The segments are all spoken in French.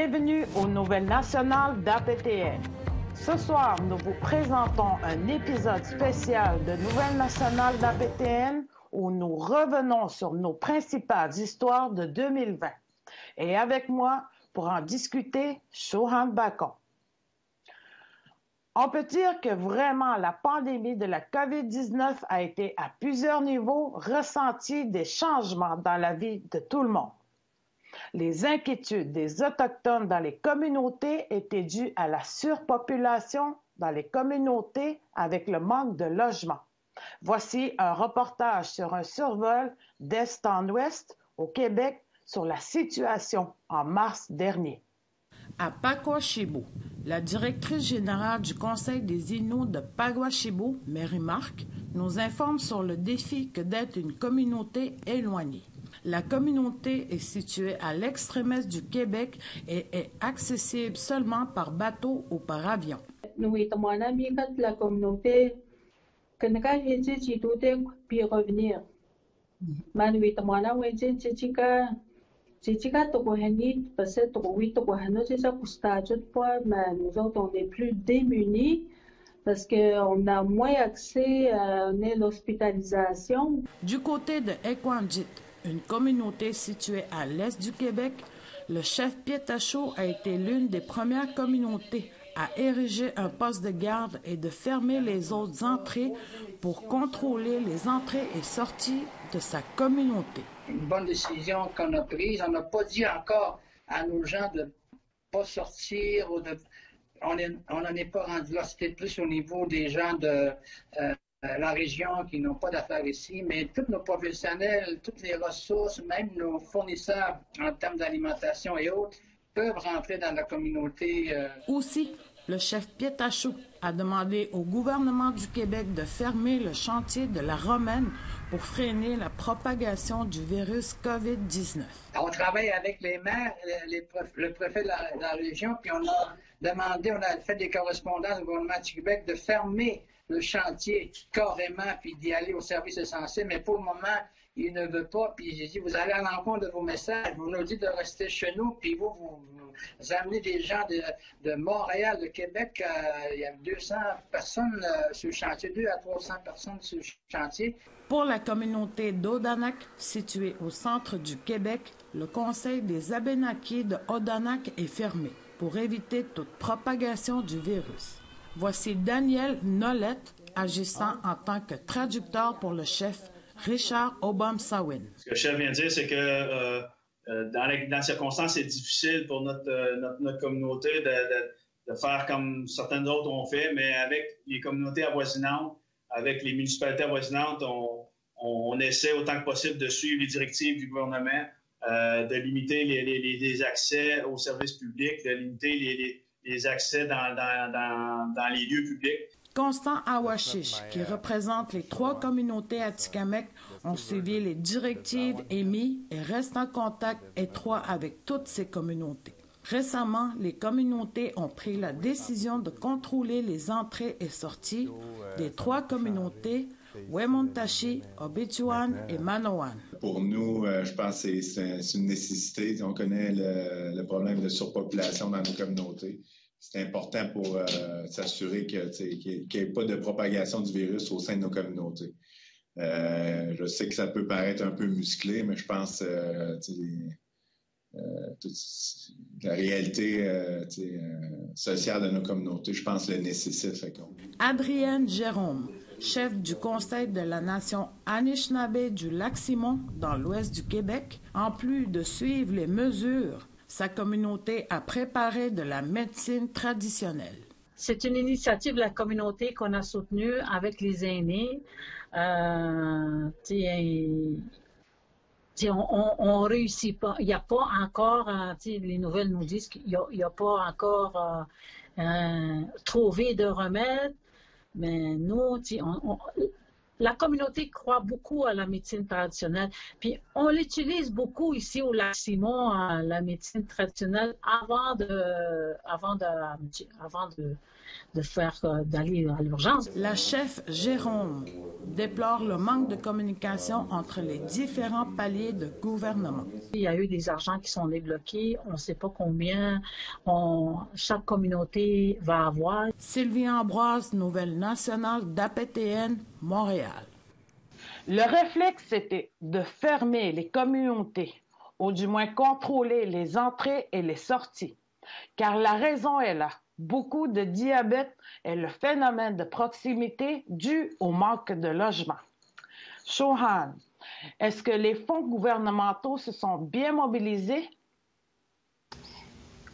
Bienvenue aux Nouvelles nationales d'APTN. Ce soir, nous vous présentons un épisode spécial de Nouvelles nationales d'APTN où nous revenons sur nos principales histoires de 2020. Et avec moi, pour en discuter, Shohan Bacon. On peut dire que vraiment la pandémie de la COVID-19 a été à plusieurs niveaux ressenti des changements dans la vie de tout le monde. Les inquiétudes des Autochtones dans les communautés étaient dues à la surpopulation dans les communautés avec le manque de logement. Voici un reportage sur un survol d'est en ouest au Québec sur la situation en mars dernier. À Paguashibo, la directrice générale du Conseil des Inuits de Paguashibo, Mary Mark, nous informe sur le défi que d'être une communauté éloignée. La communauté est située à l'extrême est du Québec et est accessible seulement par bateau ou par avion. La communauté, puis revenir. Nous autres, on est plus démunis parce qu'on a moins accès à l'hospitalisation. Du côté de Ekwandjit, une communauté située à l'est du Québec, le chef Pietacho a été l'une des premières communautés à ériger un poste de garde et de fermer les autres entrées pour contrôler les entrées et sorties de sa communauté. Une bonne décision qu'on a prise. On n'a pas dit encore à nos gens de ne pas sortir ou de... On n'en est pas rendu là. C'était plus au niveau des gens de la région qui n'ont pas d'affaires ici, mais tous nos professionnels, toutes les ressources, même nos fournisseurs en termes d'alimentation et autres, peuvent rentrer dans la communauté. Aussi, le chef Pietacho a demandé au gouvernement du Québec de fermer le chantier de la Romaine pour freiner la propagation du virus COVID-19. On travaille avec les maires, le préfet de la région, puis on a demandé, on a fait des correspondances au gouvernement du Québec de fermer le chantier carrément, puis d'y aller au service essentiel, mais pour le moment, il ne veut pas, puis j'ai dit, vous allez à l'encontre de vos messages, vous nous dites de rester chez nous, puis vous amenez des gens de Montréal, de Québec, il y a 200 personnes sur le chantier, 200 à 300 personnes sur le chantier. Pour la communauté d'Odanak, située au centre du Québec, le Conseil des Abénaquis de Odanak est fermé pour éviter toute propagation du virus. Voici Daniel Nolette, agissant en tant que traducteur pour le chef Richard Obam-Sawin. Ce que le chef vient de dire, c'est que dans les circonstances, c'est difficile pour notre communauté de faire comme certaines autres ont fait, mais avec les communautés avoisinantes, avec les municipalités avoisinantes, on essaie autant que possible de suivre les directives du gouvernement, de limiter les accès aux services publics, de limiter les accès dans les lieux publics. Constant Awashish, qui représente les 3 communautés atikamekw, ont suivi les directives émises et restent en contact étroit avec toutes ces communautés. Récemment, les communautés ont pris la décision de contrôler les entrées et sorties des 3 communautés, Wemontashi, Obituan et Manoan. Pour nous, je pense que c'est une nécessité. On connaît le problème de surpopulation dans nos communautés. C'est important pour s'assurer qu'il n'y ait pas de propagation du virus au sein de nos communautés. Je sais que ça peut paraître un peu musclé, mais je pense la réalité sociale de nos communautés, je pense, le nécessite. Adrienne Jérôme, chef du Conseil de la Nation Anishinaabe du Lac-Simon, dans l'ouest du Québec, en plus de suivre les mesures, sa communauté a préparé de la médecine traditionnelle. C'est une initiative de la communauté qu'on a soutenue avec les aînés. On réussit pas. Il n'y a pas encore, les nouvelles nous disent qu'il n'y a pas encore trouvé de remède. Mais nous, la communauté croit beaucoup à la médecine traditionnelle. Puis on l'utilise beaucoup ici au Lac-Simon, la médecine traditionnelle, avant de d'aller à l'urgence. La chef Jérôme déplore le manque de communication entre les différents paliers de gouvernement. Il y a eu des argents qui sont débloqués, on ne sait pas combien chaque communauté va avoir. Sylvie Ambroise, Nouvelle nationale d'APTN, Montréal. Le réflexe était de fermer les communautés, ou du moins contrôler les entrées et les sorties. Car la raison est là. Beaucoup de diabète est le phénomène de proximité dû au manque de logement. Chauhan, est-ce que les fonds gouvernementaux se sont bien mobilisés?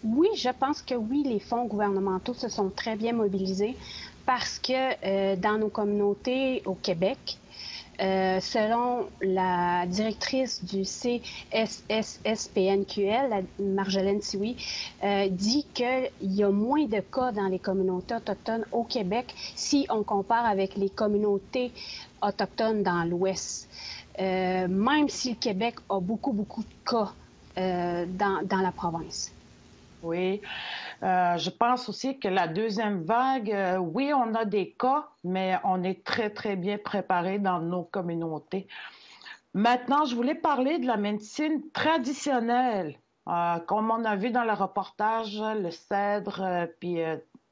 Oui, je pense que oui, les fonds gouvernementaux se sont très bien mobilisés parce que dans nos communautés au Québec, selon la directrice du CSSPNQL, Marjolaine Sioui, dit qu'il y a moins de cas dans les communautés autochtones au Québec si on compare avec les communautés autochtones dans l'Ouest. Même si le Québec a beaucoup de cas dans la province. Oui, je pense aussi que la deuxième vague, oui, on a des cas, mais on est très bien préparé dans nos communautés. Maintenant, je voulais parler de la médecine traditionnelle, comme on a vu dans le reportage, le cèdre, puis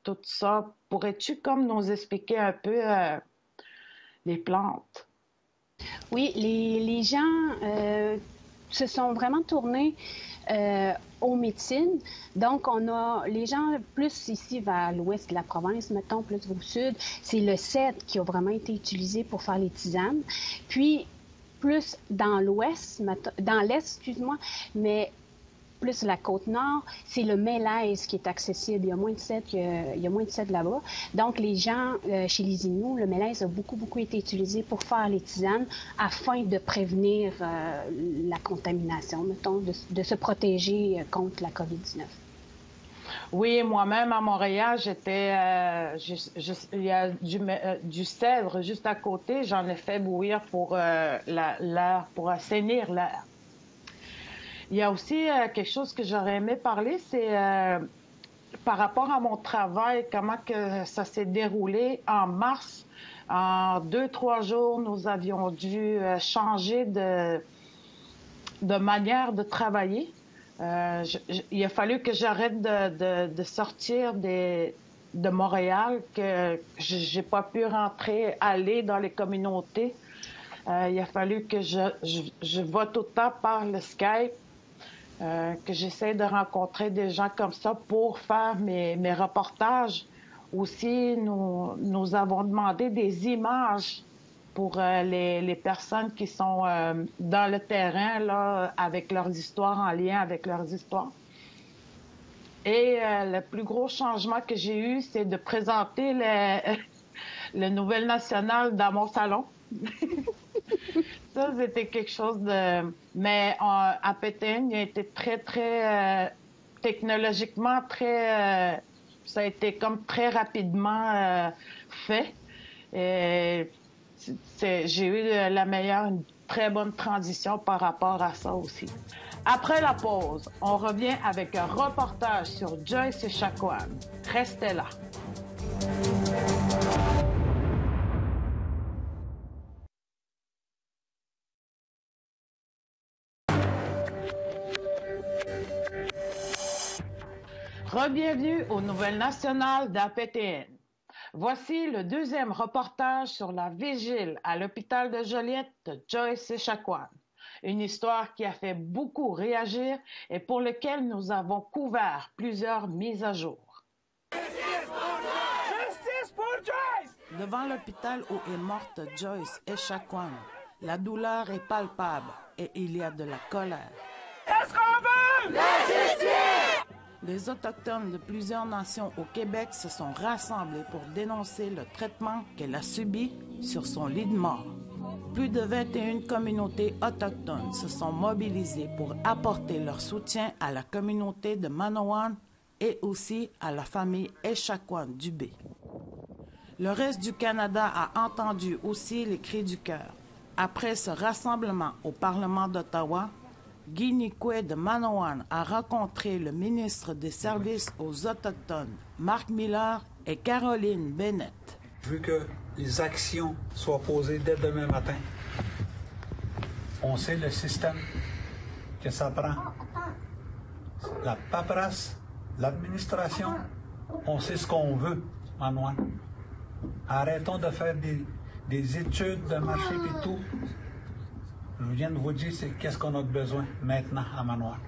tout ça. Pourrais-tu comme nous expliquer un peu les plantes? Oui, les gens se sont vraiment tournés aux médecines. Donc, on a les gens plus ici vers l'ouest de la province, mettons, plus au sud, c'est le cèdre qui a vraiment été utilisé pour faire les tisanes. Puis, plus dans l'ouest, dans l'est, excuse-moi, mais plus la côte nord, c'est le mélèze qui est accessible. Il y a moins de cèdre là-bas. Donc, les gens, chez les Inuits, le mélèze a beaucoup été utilisé pour faire les tisanes afin de prévenir la contamination, mettons, de se protéger contre la COVID-19. Oui, moi-même à Montréal, il y a du cèdre juste à côté. J'en ai fait bouillir pour l'air, pour assainir l'air. Il y a aussi quelque chose que j'aurais aimé parler, c'est par rapport à mon travail, comment que ça s'est déroulé en mars. En 2-3 jours, nous avions dû changer de manière de travailler. Il a fallu que j'arrête de sortir de Montréal, que j'ai pas pu aller dans les communautés. Il a fallu que je vote tout le temps par le Skype. Que j'essaie de rencontrer des gens comme ça pour faire mes reportages. Aussi, nous avons demandé des images pour les personnes qui sont dans le terrain, là, avec leurs histoires, en lien avec leurs histoires. Et le plus gros changement que j'ai eu, c'est de présenter le Nouvelle nationale dans mon salon. Ça, c'était quelque chose de... Mais à Pétain, il a été très technologiquement, ça a été comme très rapidement fait. Et j'ai eu une très bonne transition par rapport à ça aussi. Après la pause, on revient avec un reportage sur Joyce Echaquan. Restez là. Bienvenue aux Nouvelles nationales d'APTN. Voici le deuxième reportage sur la vigile à l'hôpital de Joliette de Joyce Echaquan. Une histoire qui a fait beaucoup réagir et pour laquelle nous avons couvert plusieurs mises à jour. Justice pour Joyce! Devant l'hôpital où est morte Joyce Echaquan, la douleur est palpable et il y a de la colère. Qu'est-ce qu'on veut? La justice! Les Autochtones de plusieurs nations au Québec se sont rassemblés pour dénoncer le traitement qu'elle a subi sur son lit de mort. Plus de 21 communautés autochtones se sont mobilisées pour apporter leur soutien à la communauté de Manawan et aussi à la famille Echaquan Dubé. Le reste du Canada a entendu aussi les cris du cœur. Après ce rassemblement au Parlement d'Ottawa, Guy Nicoué de Manawan a rencontré le ministre des Services aux Autochtones, Marc Miller, et Caroline Bennett. Je veux que les actions soient posées dès demain matin. On sait le système que ça prend. La paperasse, l'administration, on sait ce qu'on veut, Manoir. Arrêtons de faire des études de marché et tout. Je viens de vous dire qu'est-ce qu'on a besoin maintenant à Manoir.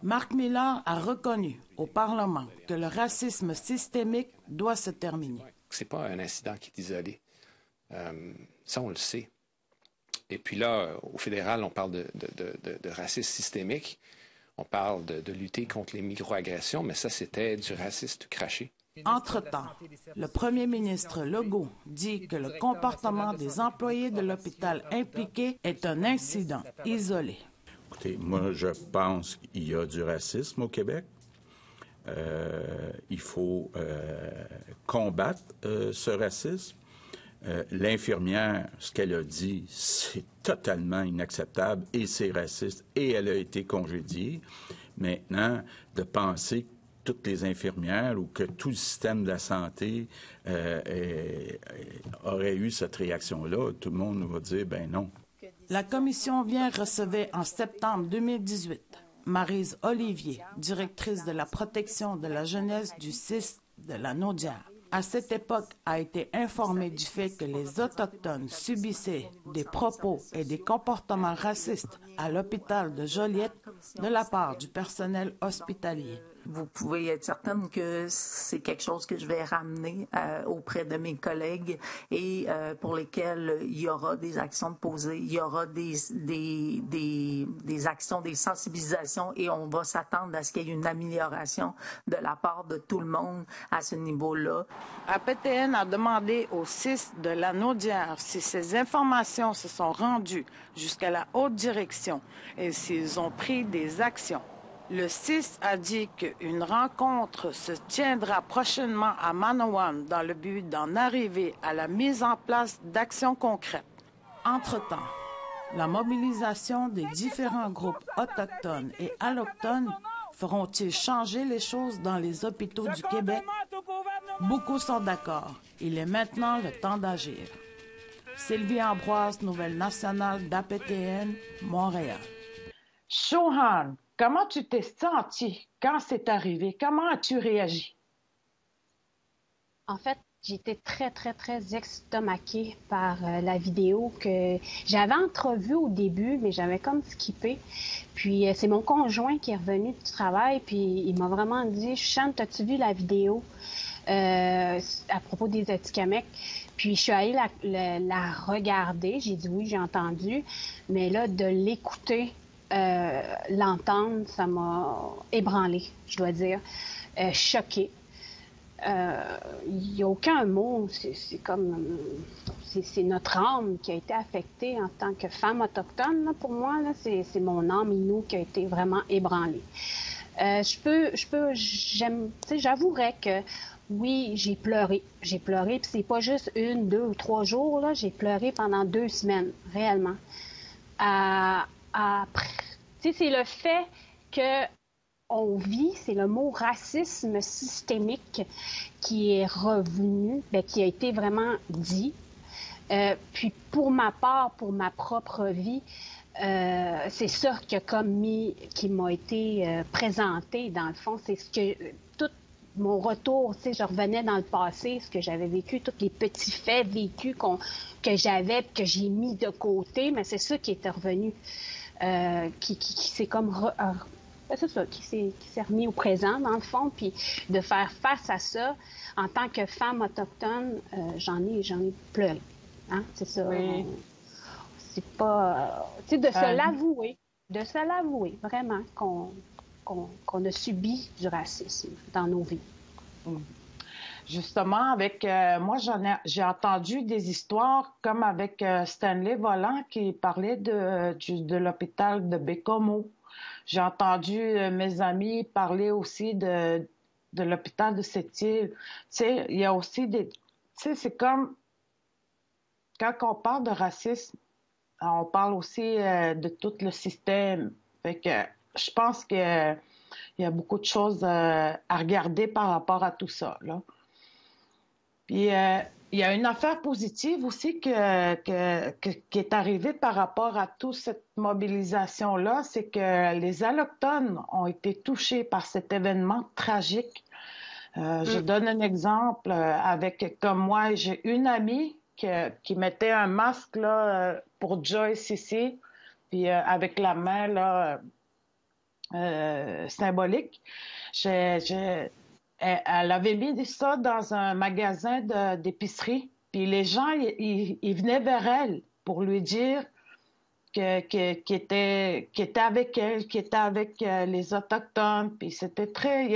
Marc Miller a reconnu au Parlement que le racisme systémique doit se terminer. C'est pas un incident qui est isolé. Ça, on le sait. Et puis là, au fédéral, on parle de racisme systémique. On parle de lutter contre les microagressions, mais ça, c'était du racisme tout craché. Entre-temps, le premier ministre Legault dit que le comportement des employés de l'hôpital impliqués est un incident isolé. Écoutez, moi, je pense qu'il y a du racisme au Québec. Il faut combattre ce racisme. L'infirmière, ce qu'elle a dit, c'est totalement inacceptable et c'est raciste et elle a été congédiée. Maintenant, de penser que toutes les infirmières ou que tout le système de la santé aurait eu cette réaction-là, tout le monde va dire, ben non. La commission vient recevoir en septembre 2018 Maryse Olivier, directrice de la protection de la jeunesse du CIS de la Naudière. À cette époque, a été informée du fait que les Autochtones subissaient des propos et des comportements racistes à l'hôpital de Joliette de la part du personnel hospitalier. Vous pouvez être certaine que c'est quelque chose que je vais ramener auprès de mes collègues et pour lesquels il y aura des actions posées, il y aura des actions, des sensibilisations et on va s'attendre à ce qu'il y ait une amélioration de la part de tout le monde à ce niveau-là. APTN a demandé au CIS de la Naudière si ces informations se sont rendues jusqu'à la haute direction et s'ils ont pris des actions. Le CIS a dit qu'une rencontre se tiendra prochainement à Manawan dans le but d'en arriver à la mise en place d'actions concrètes. Entre-temps, la mobilisation des différents groupes autochtones et allochtones feront-ils changer les choses dans les hôpitaux du Québec? Beaucoup sont d'accord. Il est maintenant le temps d'agir. Sylvie Ambroise, Nouvelle nationale d'APTN, Montréal. Chouhan, comment tu t'es sentie quand c'est arrivé? Comment as-tu réagi? En fait, j'étais très, très, très estomaquée par la vidéo que j'avais entrevue au début, mais j'avais comme skippé. Puis c'est mon conjoint qui est revenu du travail, puis il m'a vraiment dit « Chante, as-tu vu la vidéo à propos des Atikamekw? » Puis je suis allée la regarder, j'ai dit « Oui, j'ai entendu », mais là, de l'écouter, l'entendre, ça m'a ébranlée, je dois dire, choquée. Il n'y a aucun mot, c'est comme, c'est notre âme qui a été affectée en tant que femme autochtone, là, pour moi, là, c'est mon âme Innu qui a été vraiment ébranlée. J'avouerais que oui, j'ai pleuré, puis c'est pas juste 1, 2 ou 3 jours, là, j'ai pleuré pendant 2 semaines, réellement. C'est le fait qu'on vit, c'est le mot racisme systémique qui est revenu, qui a été vraiment dit. Puis pour ma part, pour ma propre vie, c'est ça qui m'a été présenté dans le fond. C'est ce que tout mon retour, je revenais dans le passé, ce que j'avais vécu, tous les petits faits vécus que j'avais, que j'ai mis de côté, mais c'est ça qui était revenu. Qui s'est comme qui s'est remis au présent dans le fond, puis de faire face à ça en tant que femme autochtone, j'en ai pleuré, hein? C'est ça. Oui. C'est pas de se l'avouer vraiment qu'on a subi du racisme dans nos vies. Justement, avec moi, j'ai entendu des histoires comme avec Stanley Volant qui parlait de l'hôpital de Bécomo. J'ai entendu mes amis parler aussi de l'hôpital de Sept-Îles. Tu sais, il y a aussi des... Tu sais, c'est comme... Quand on parle de racisme, on parle aussi de tout le système. Fait que je pense qu'il y a beaucoup de choses à regarder par rapport à tout ça, là. Puis il y a une affaire positive aussi qui est arrivée par rapport à toute cette mobilisation-là, c'est que les Allochtones ont été touchés par cet événement tragique. Je donne un exemple comme moi, j'ai une amie qui mettait un masque là, pour Joyce ici, puis avec la main là, symbolique. Elle avait mis ça dans un magasin d'épicerie, puis les gens ils venaient vers elle pour lui dire qu'il était avec elle, qu'il était avec les Autochtones, puis c'était très,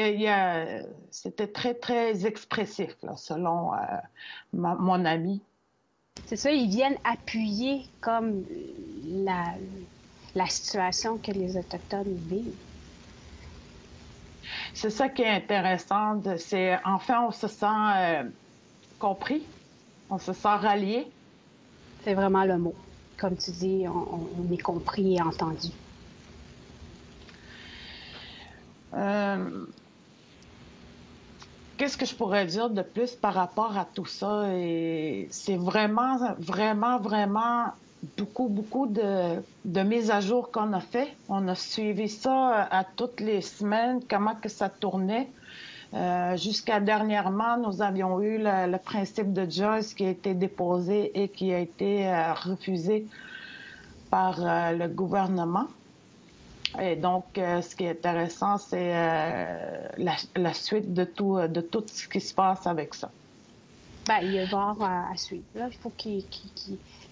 très expressif, là, selon mon ami. C'est ça, ils viennent appuyer comme la situation que les Autochtones vivent. C'est ça qui est intéressant. Enfin, on se sent compris, on se sent rallié. C'est vraiment le mot. Comme tu dis, on est compris et entendu. Qu'est-ce que je pourrais dire de plus par rapport à tout ça? C'est vraiment, vraiment, vraiment beaucoup de mises à jour qu'on a fait. On a suivi ça à toutes les semaines, comment que ça tournait. Jusqu'à dernièrement, nous avions eu le principe de Joyce qui a été déposé et qui a été refusé par le gouvernement. Et donc, ce qui est intéressant, c'est la suite de tout ce qui se passe avec ça. Bien, il va y avoir à suivre. Là, il faut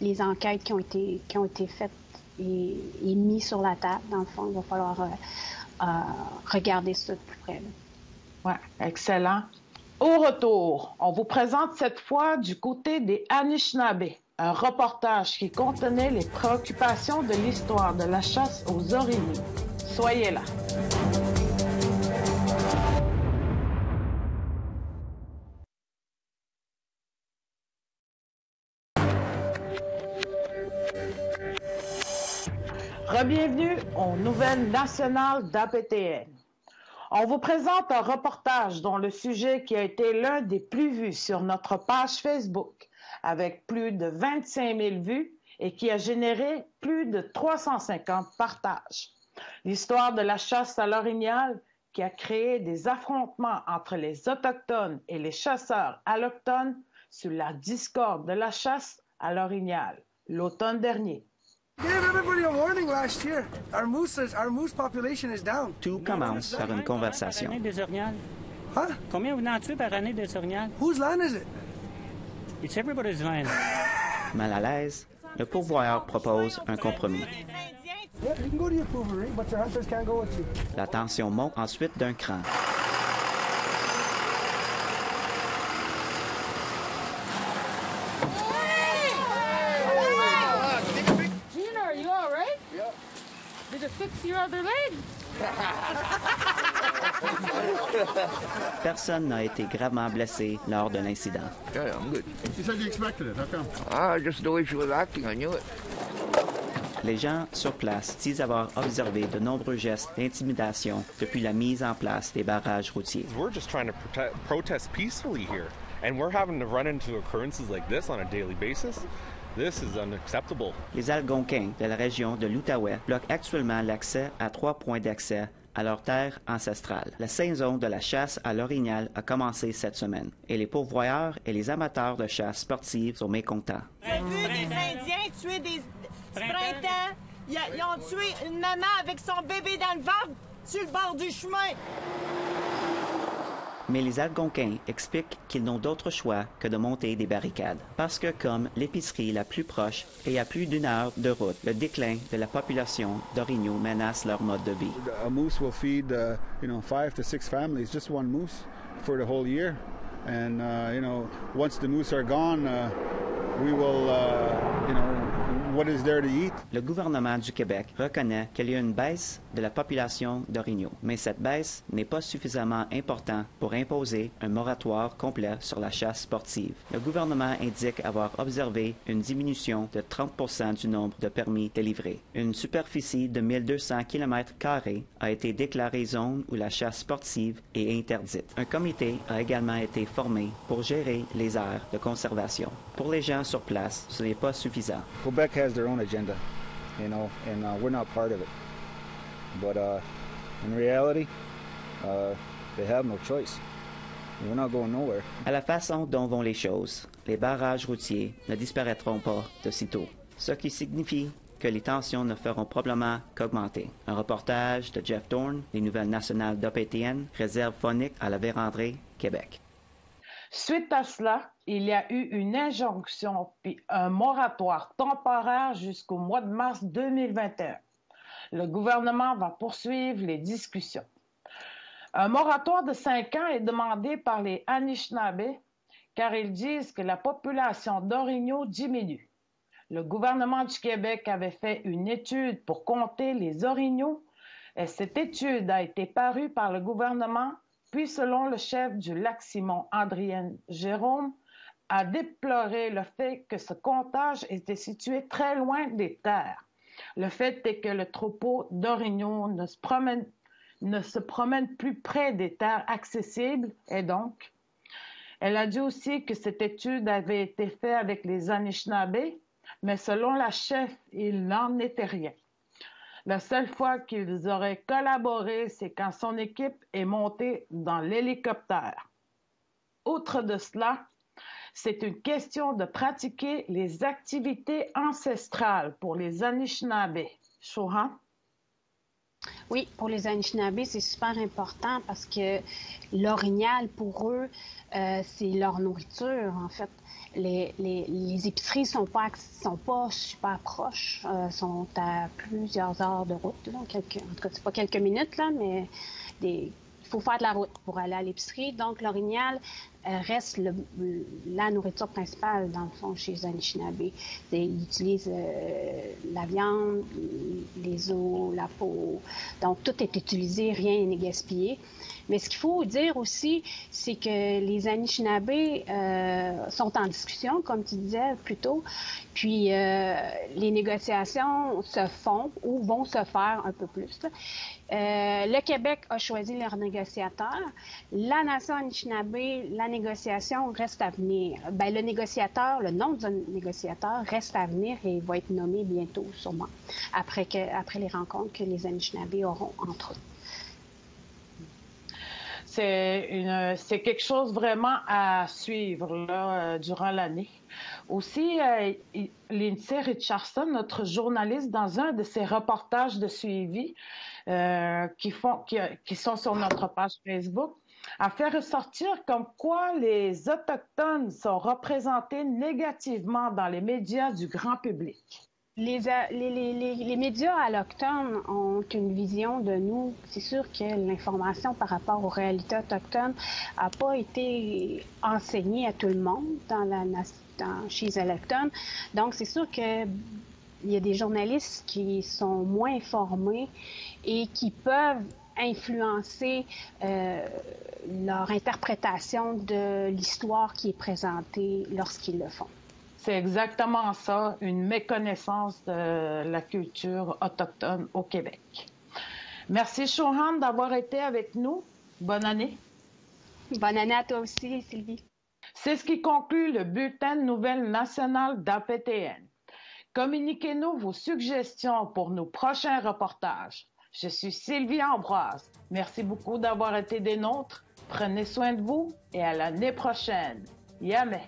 les enquêtes qui ont été faites et mises sur la table, dans le fond, il va falloir regarder ça de plus près. Oui, excellent. Au retour, on vous présente cette fois du côté des Anishinaabe, un reportage qui contenait les préoccupations de l'histoire de la chasse aux orignaux. Soyez là. Bienvenue aux nouvelles nationales d'APTN. On vous présente un reportage dont le sujet qui a été l'un des plus vus sur notre page Facebook, avec plus de 25 000 vues et qui a généré plus de 350 partages. L'histoire de la chasse à l'orignal qui a créé des affrontements entre les Autochtones et les chasseurs allochtones sur la discorde de la chasse à l'orignal l'automne dernier. Tout commence par une conversation. Combien vous en tuez par année des orignales? Whose land is it? It's everybody's land. Mal à l'aise, le pourvoyeur propose un compromis. La tension monte ensuite d'un cran. Personne n'a été gravement blessé lors de l'incident. Yeah, I'm good. You said you expected it. How come? Just the way she was acting, I knew it. Les gens sur place disent avoir observé de nombreux gestes d'intimidation depuis la mise en place des barrages routiers. We're just trying to protest peacefully here, and we're having to run into occurrences like this on a daily basis. This is unacceptable. Les Algonquins de la région de l'Outaouais bloquent actuellement l'accès à 3 points d'accès à leur terre ancestrale. La saison de la chasse à l'orignal a commencé cette semaine et les pourvoyeurs et les amateurs de chasse sportive sont mécontents. J'ai vu des Indiens tuer des printemps. Ils ont tué une maman avec son bébé dans le ventre sur le bord du chemin. Mais les Algonquins expliquent qu'ils n'ont d'autre choix que de monter des barricades. Parce que comme l'épicerie la plus proche est à plus d'1 heure de route, le déclin de la population d'orignaux menace leur mode de vie. A moose will feed, 5 to 6 families, just one moose for the whole year. And, once the moose are gone, we will, what is there to eat. Le gouvernement du Québec reconnaît qu'il y a une baisse de la population d'orignaux, mais cette baisse n'est pas suffisamment importante pour imposer un moratoire complet sur la chasse sportive. Le gouvernement indique avoir observé une diminution de 30% du nombre de permis délivrés. Une superficie de 1200 km² a été déclarée zone où la chasse sportive est interdite. Un comité a également été formé pour gérer les aires de conservation. Pour les gens sur place, ce n'est pas suffisant. Quebec has their own agenda, you know, and we're not part of it. But in reality, they have no choice. We're not going nowhere. À la façon dont vont les choses, les barrages routiers ne disparaîtront pas de sitôt, ce qui signifie que les tensions ne feront probablement qu'augmenter. Un reportage de Jeff Dorn, les Nouvelles nationales d'OPTN, réserve phonique à la Vérandrée, Québec. Suite à cela, il y a eu une injonction puis un moratoire temporaire jusqu'au mois de mars 2021. Le gouvernement va poursuivre les discussions. Un moratoire de 5 ans est demandé par les Anishinaabe car ils disent que la population d'orignaux diminue. Le gouvernement du Québec avait fait une étude pour compter les orignaux et cette étude a été parue par le gouvernement, puis selon le chef du Lac-Simon, Adrienne Jérôme, a déploré le fait que ce comptage était situé très loin des terres. Le fait est que le troupeau d'orignaux ne se promène plus près des terres accessibles et donc, elle a dit aussi que cette étude avait été faite avec les Anishinaabe, mais selon la chef, il n'en était rien. La seule fois qu'ils auraient collaboré, c'est quand son équipe est montée dans l'hélicoptère. Outre de cela, c'est une question de pratiquer les activités ancestrales pour les Anishinaabe. Shohan? Oui, pour les Anishinaabe, c'est super important parce que l'orignal, pour eux, c'est leur nourriture, en fait. Les épiceries sont pas super proches, sont à plusieurs heures de route, là, en tout cas, c'est pas quelques minutes, là, mais il faut faire de la route pour aller à l'épicerie. Donc, l'orignal reste la nourriture principale, dans le fond, chez les Anishinaabe. Ils utilisent la viande, les os, la peau. Donc, tout est utilisé, rien n'est gaspillé. Mais ce qu'il faut dire aussi, c'est que les Anishinaabe sont en discussion, comme tu disais plus tôt, puis les négociations se font ou vont se faire un peu plus. Le Québec a choisi leur négociateur. La nation Anishinaabe, la négociation reste à venir. Ben, le nom du négociateur reste à venir et il va être nommé bientôt, sûrement, après les rencontres que les Anishinaabe auront entre eux. C'est quelque chose vraiment à suivre là, durant l'année. Aussi, Lindsay Richardson, notre journaliste, dans un de ses reportages de suivi qui sont sur notre page Facebook, a fait ressortir comme quoi les Autochtones sont représentés négativement dans les médias du grand public. Les médias allochtones ont une vision de nous. C'est sûr que l'information par rapport aux réalités autochtones n'a pas été enseignée à tout le monde chez les Allochtones. Donc, c'est sûr qu'il y a des journalistes qui sont moins informés et qui peuvent influencer leur interprétation de l'histoire qui est présentée lorsqu'ils le font. C'est exactement ça, une méconnaissance de la culture autochtone au Québec. Merci, Shohan, d'avoir été avec nous. Bonne année. Bonne année à toi aussi, Sylvie. C'est ce qui conclut le bulletin de nouvelles nationales d'APTN. Communiquez-nous vos suggestions pour nos prochains reportages. Je suis Sylvie Ambroise. Merci beaucoup d'avoir été des nôtres. Prenez soin de vous et à l'année prochaine. Yameh.